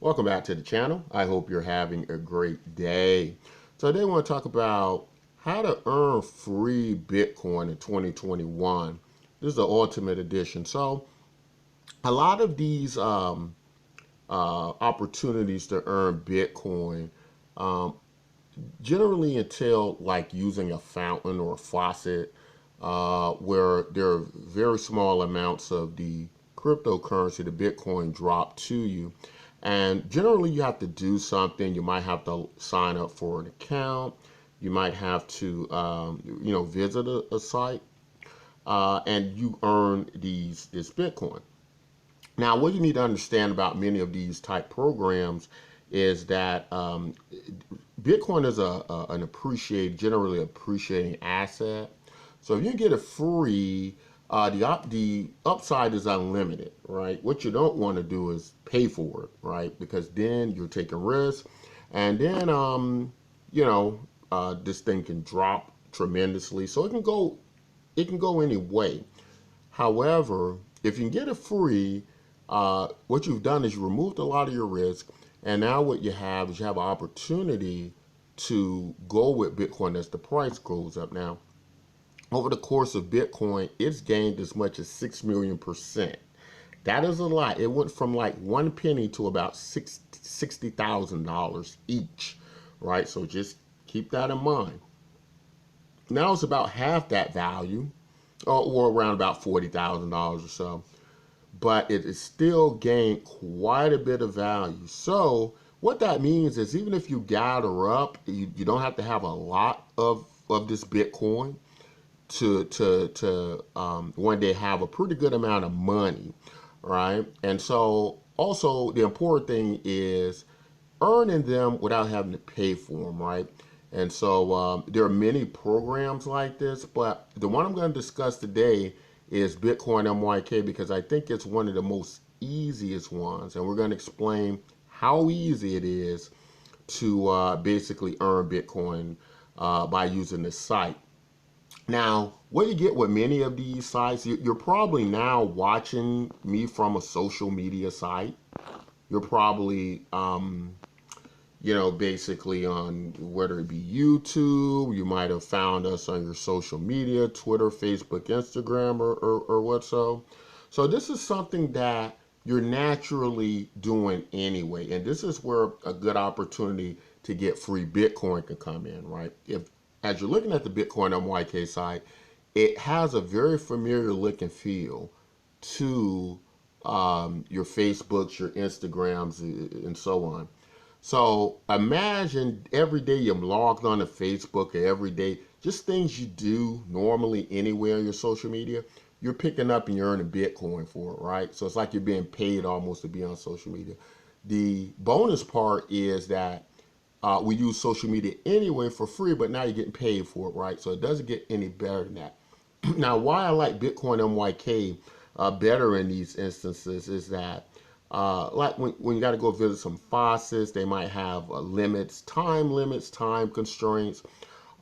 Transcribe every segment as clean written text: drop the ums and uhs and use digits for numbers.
Welcome back to the channel. I hope you're having a great day. Today I want to talk about how to earn free Bitcoin in 2021. This is the Ultimate Edition. So a lot of these opportunities to earn Bitcoin um, generally entail like using a fountain or a faucet where there are very small amounts of the cryptocurrency, the Bitcoin, drop to you. And generally, you have to do something. You might have to sign up for an account. You might have to, visit a site, and you earn this Bitcoin. Now, what you need to understand about many of these type programs is that Bitcoin is an generally appreciating asset. So if you get it free, the upside is unlimited, right? What you don't want to do is pay for it, right? Because then you're taking risks, and then this thing can drop tremendously. So it can go any way. However, if you can get it free, what you've done is you removed a lot of your risk, and now what you have is you have an opportunity to go with Bitcoin as the price goes up. Now, over the course of Bitcoin, it's gained as much as 6 million%. That is a lot. It went from like 1 penny to about $60,000 each, right? So just keep that in mind. Now it's about half that value, or around about $40,000 or so, but it is still gained quite a bit of value. So what that means is even if you gather up, you don't have to have a lot of this Bitcoin to one day have a pretty good amount of money, right? And so also the important thing is earning them without having to pay for them, right? And so there are many programs like this, but the one I'm going to discuss today is Bitcoin MYK because I think it's one of the most easiest ones, and we're going to explain how easy it is to basically earn Bitcoin by using this site. Now, what you get with many of these sites, you're probably now watching me from a social media site. You're probably, basically on whether it be YouTube, you might have found us on your social media, Twitter, Facebook, Instagram, or what so. So this is something that you're naturally doing anyway. And this is where a good opportunity to get free Bitcoin can come in, right? If as you're looking at the Bitcoin MYK site, it has a very familiar look and feel to your Facebooks, your Instagrams, and so on. So imagine every day you're logged on to Facebook, or every day, just things you do normally anywhere in your social media, you're picking up and you're earning Bitcoin for it, right? So it's like you're being paid almost to be on social media. The bonus part is that we use social media anyway for free, but now you're getting paid for it, right? So it doesn't get any better than that. Now, why I like Bitcoin MYK better in these instances is that, like when you got to go visit some faucets, they might have limits, time constraints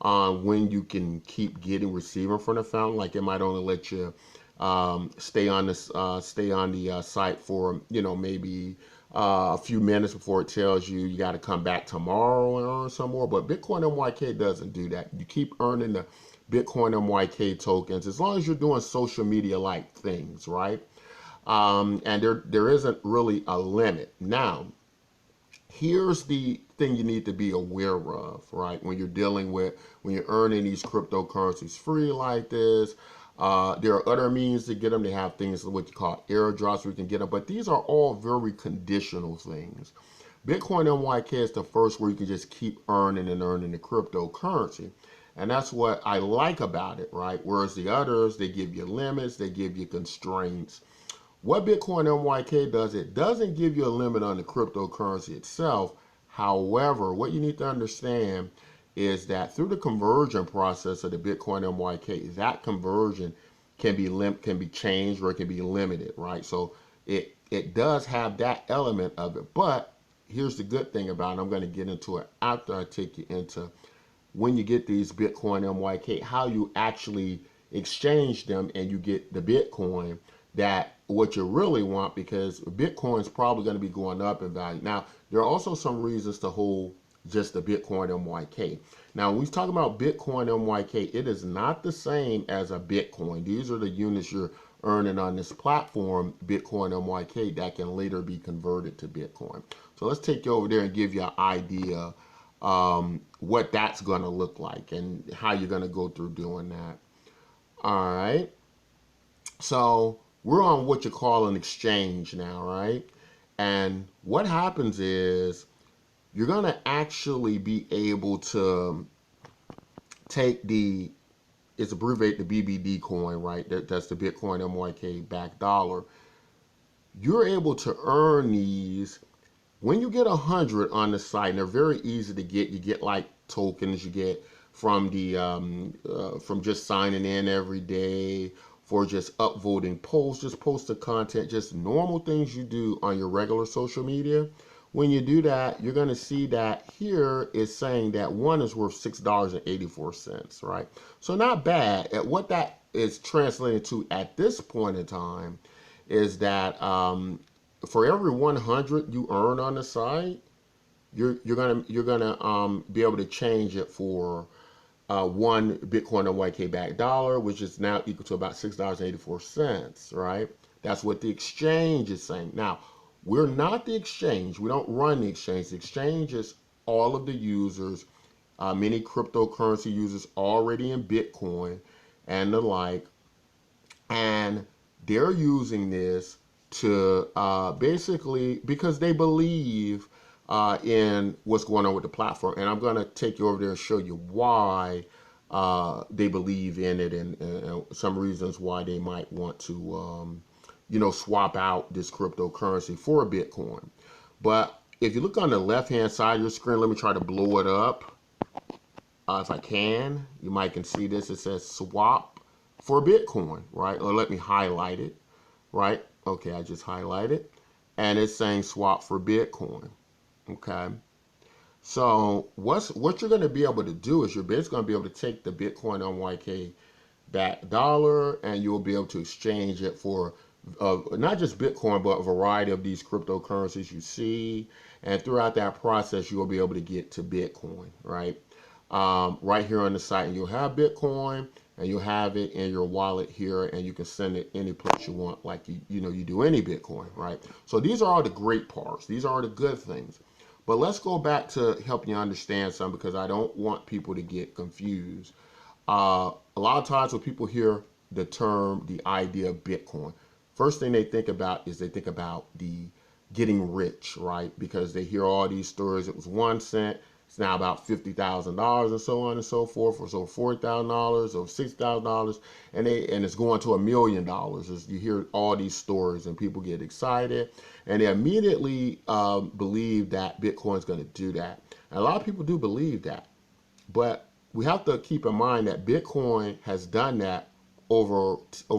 on when you can keep receiving from the fountain. Like it might only let you stay on the site for maybe a few minutes before it tells you got to come back tomorrow and earn some more. But Bitcoin MYK doesn't do that. You keep earning the Bitcoin MYK tokens as long as you're doing social media like things, right? And there isn't really a limit. Now, here's the thing you need to be aware of, right? When you're earning these cryptocurrencies free like this, there are other means to get them. They have things what you call airdrops where you can get them, but these are all very conditional things. Bitcoin MYK is the first where you can just keep earning and earning the cryptocurrency. And that's what I like about it, right? Whereas the others, they give you limits, they give you constraints. What Bitcoin MYK does, it doesn't give you a limit on the cryptocurrency itself. However, what you need to understand is that through the conversion process of the Bitcoin MYK, that conversion can be changed or it can be limited, right? So it does have that element of it. But here's the good thing about it. I'm going to get into it after I take you into when you get these Bitcoin MYK, how you actually exchange them and you get the Bitcoin that what you really want, because Bitcoin is probably going to be going up in value. Now, there are also some reasons to hold just the Bitcoin MYK. Now, when we talk about Bitcoin MYK, it is not the same as a Bitcoin. These are the units you're earning on this platform, Bitcoin MYK, that can later be converted to Bitcoin. So let's take you over there and give you an idea what that's going to look like and how you're going to go through doing that. All right. So we're on what you call an exchange now, right? And what happens is you're going to actually be able to take it's abbreviated the BBD coin, right? That's the Bitcoin MYK backed dollar. You're able to earn these when you get 100 on the site, and they're very easy to get. You get like tokens you get from from just signing in every day, for just upvoting posts, just post the content, just normal things you do on your regular social media. When you do that, you're going to see that here is saying that one is worth $6.84, right? So not bad. At what that is translated to at this point in time is that for every 100 you earn on the site, you're gonna be able to change it for one Bitcoin MYK backed dollar, which is now equal to about $6.84, right? That's what the exchange is saying. Now, we're not the exchange. We don't run the exchange. The exchange is all of the users, many cryptocurrency users already in Bitcoin and the like, and they're using this to basically because they believe in what's going on with the platform. And I'm going to take you over there and show you why they believe in it, and some reasons why they might want to swap out this cryptocurrency for a Bitcoin. But if you look on the left hand side of your screen, let me try to blow it up if I can. You might can see this. It says swap for Bitcoin, right? Or let me highlight it, right? Okay, I just highlight it. And it's saying swap for Bitcoin. Okay. So what you're going to be able to do is you're basically going to be able to take the Bitcoin MYK back dollar, and you'll be able to exchange it for not just Bitcoin, but a variety of these cryptocurrencies you see. And throughout that process, you'll be able to get to Bitcoin, right? Right here on the site, and you'll have Bitcoin, and you'll have it in your wallet here, and you can send it any place you want, like you do any Bitcoin, right? So these are all the great parts. These are the good things. But let's go back to helping you understand something, because I don't want people to get confused. A lot of times when people hear the idea of Bitcoin, first thing they think about is they think about the getting rich, right? Because they hear all these stories. It was 1 cent. It's now about $50,000 and so on and so forth, or so $40,000 or $60,000, and it's going to $1,000,000. You hear all these stories, and people get excited, and they immediately believe that Bitcoin is going to do that. And a lot of people do believe that, but we have to keep in mind that Bitcoin has done that over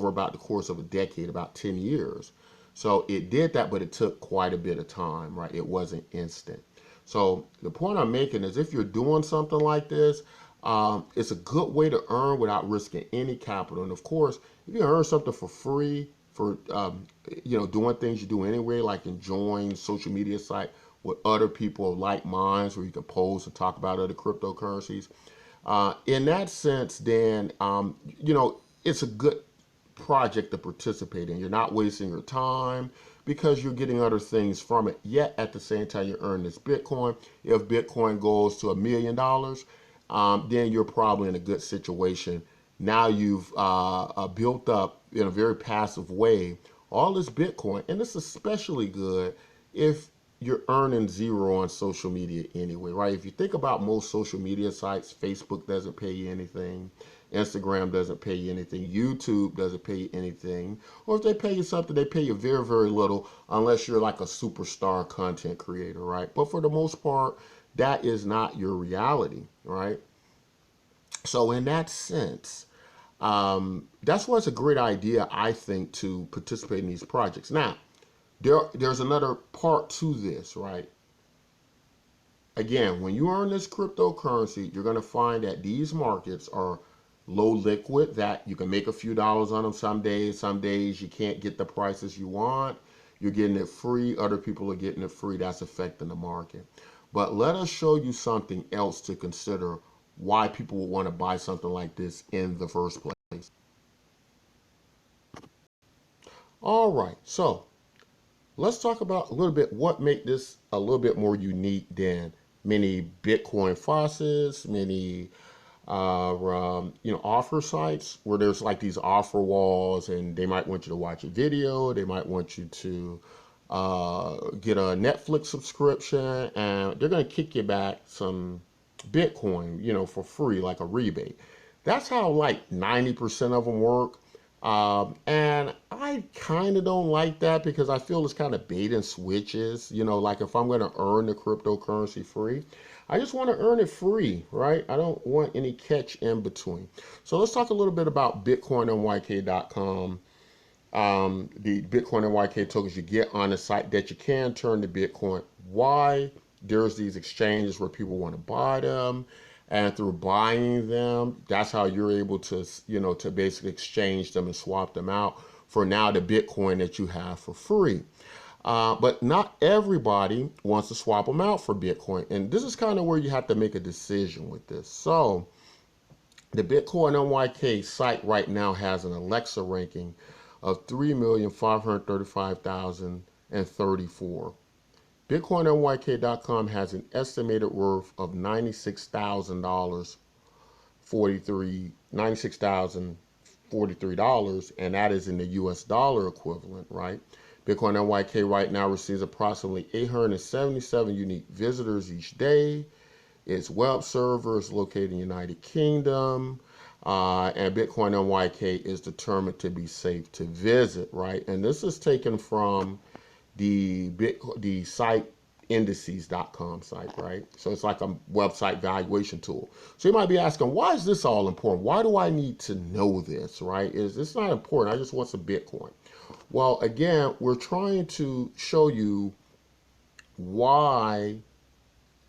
about the course of a decade, about 10 years. So it did that, but it took quite a bit of time, right? It wasn't instant. So the point I'm making is, if you're doing something like this, it's a good way to earn without risking any capital. And of course, if you earn something for free for doing things you do anyway, like enjoying social media site with other people of like minds, where you can post and talk about other cryptocurrencies. In that sense, then it's a good project to participate in. You're not wasting your time, because you're getting other things from it. Yet at the same time, you earn this Bitcoin. If Bitcoin goes to $1,000,000, then you're probably in a good situation. Now you've built up in a very passive way all this Bitcoin, and it's especially good if you're earning zero on social media anyway, right? If you think about most social media sites, Facebook doesn't pay you anything. Instagram doesn't pay you anything. YouTube doesn't pay you anything. Or if they pay you something, they pay you very, very little, unless you're like a superstar content creator, right? But for the most part, that is not your reality, right? So in that sense, that's why it's a great idea, I think, to participate in these projects. Now, there's another part to this, right? Again, when you earn this cryptocurrency, you're going to find that these markets are low liquid that you can make a few dollars on them some days. Some days you can't get the prices you want. You're getting it free. Other people are getting it free. That's affecting the market. But let us show you something else to consider why people would want to buy something like this in the first place. All right, so let's talk about a little bit what make this a little bit more unique than many Bitcoin faucets, many offer sites where there's like these offer walls, and they might want you to watch a video, they might want you to get a Netflix subscription, and they're going to kick you back some Bitcoin, for free, like a rebate. That's how like 90% of them work. And I kind of don't like that because I feel it's kind of bait and switches. Like if I'm going to earn the cryptocurrency free, I just want to earn it free, right? I don't want any catch in between. So let's talk a little bit about BitcoinNYK.com. The Bitcoin NYK tokens you get on the site that you can turn to Bitcoin. Why? There's these exchanges where people want to buy them, and through buying them, that's how you're able to, to basically exchange them and swap them out for now the Bitcoin that you have for free. But not everybody wants to swap them out for Bitcoin. And this is kind of where you have to make a decision with this. So the Bitcoin NYK site right now has an Alexa ranking of 3,535,034. BitcoinNYK.com has an estimated worth of $96,043, $96,043, and that is in the US dollar equivalent, right? Bitcoin NYK right now receives approximately 877 unique visitors each day. Its web server is located in the United Kingdom. And Bitcoin NYK is determined to be safe to visit, right? And this is taken from the site indices.com site, right? So it's like a website valuation tool. So you might be asking, why is this all important? Why do I need to know this, right? It's not important. I just want some Bitcoin. Well, again, we're trying to show you why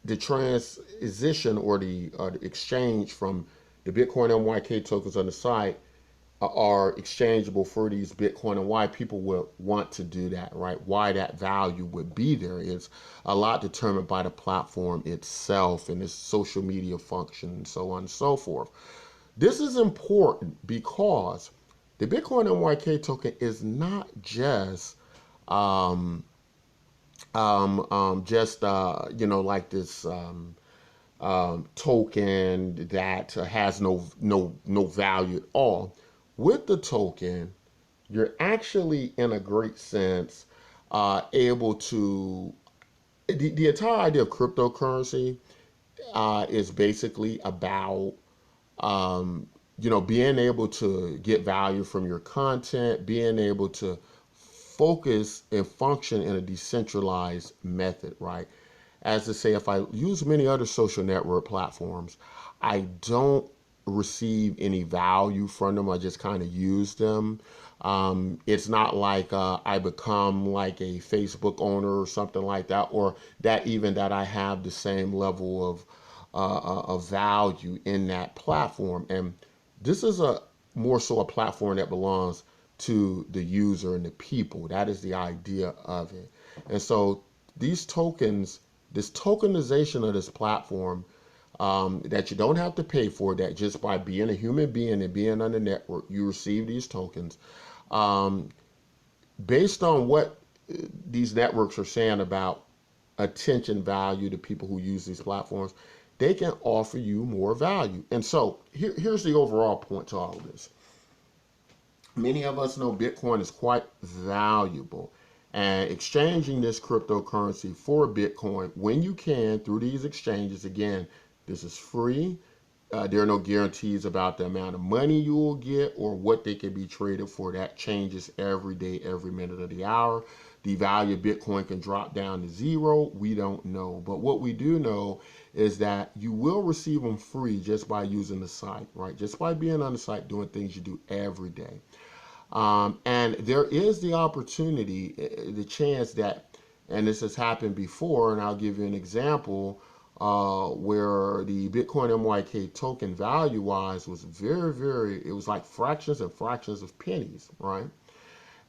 the transition or the exchange from the Bitcoin NYK tokens on the site are exchangeable for these Bitcoin, and why people would want to do that, right? Why that value would be there is a lot determined by the platform itself and its social media function and so on and so forth. This is important because the Bitcoin NYK token is not just like this token that has no value at all. With the token, you're actually, in a great sense, able to. The entire idea of cryptocurrency is basically about being able to get value from your content, being able to focus and function in a decentralized method, right? As to say, if I use many other social network platforms, I don't receive any value from them. I just kind of use them. It's not like I become like a Facebook owner or something like that, or that I have the same level of value in that platform. And this is a more so a platform that belongs to the user and the people. That is the idea of it. And so these tokens, this tokenization of this platform, that you don't have to pay for, that just by being a human being and being on the network, you receive these tokens. Based on what these networks are saying about attention value to people who use these platforms, they can offer you more value. And so here's the overall point to all of this. Many of us know Bitcoin is quite valuable, and exchanging this cryptocurrency for Bitcoin when you can through these exchanges, again, this is free. There are no guarantees about the amount of money you will get or what they can be traded for. That changes every day, every minute of the hour. The value of Bitcoin can drop down to zero. We don't know. But what we do know is that you will receive them free just by using the site, right? Just by being on the site, doing things you do every day. And there is the opportunity, the chance that, and this has happened before, and I'll give you an example. where the Bitcoin MYK token value wise was it was like fractions and fractions of pennies, right?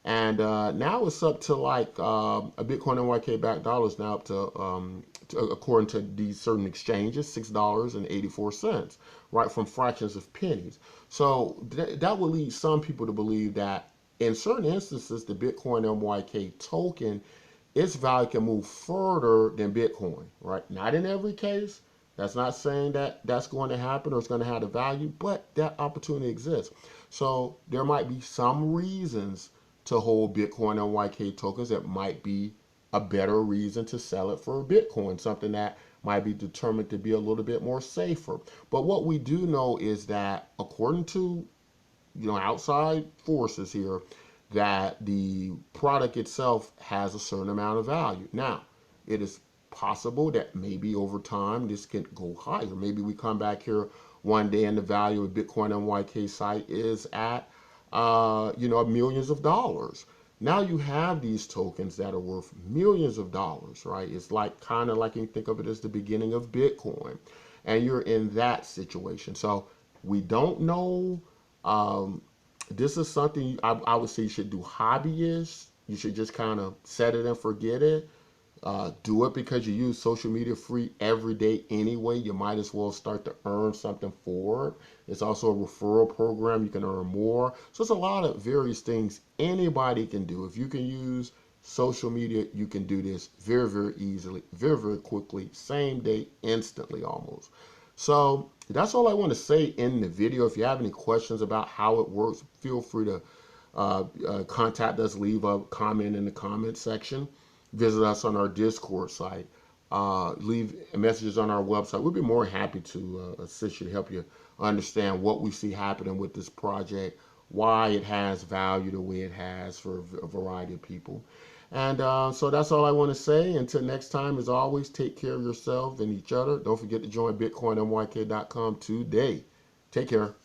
And now it's up to like a Bitcoin NYK backed dollar is now up to, according to these certain exchanges, $6.84, right, from fractions of pennies. So that would lead some people to believe that in certain instances, the Bitcoin MYK token, its value can move further than Bitcoin, right? Not in every case. That's not saying that that's going to happen or it's going to have the value, but that opportunity exists. So there might be some reasons to hold Bitcoin NYK tokens that might be a better reason to sell it for Bitcoin, something that might be determined to be a little bit more safer. But what we do know is that according to outside forces here, that the product itself has a certain amount of value. Now, it is possible that maybe over time this can go higher. Maybe we come back here one day and the value of Bitcoin NYK site is at millions of dollars. Now you have these tokens that are worth millions of dollars, right? It's like kind of like you think of it as the beginning of Bitcoin, and you're in that situation. So we don't know. Um, this is something I would say you should do hobbyists. You should just kind of set it and forget it. Do it because you use social media free every day anyway. You might as well start to earn something for it. It's also a referral program. You can earn more. So it's a lot of various things anybody can do. If you can use social media, you can do this very, very easily, very, very quickly, same day, instantly almost. So that's all I want to say in the video. If you have any questions about how it works, feel free to contact us, leave a comment in the comment section, visit us on our Discord site, leave messages on our website. We'd be more happy to assist you, to help you understand what we see happening with this project, why it has value the way it has for a variety of people. And so that's all I want to say. Until next time, as always, take care of yourself and each other. Don't forget to join BitcoinMYK.com today. Take care.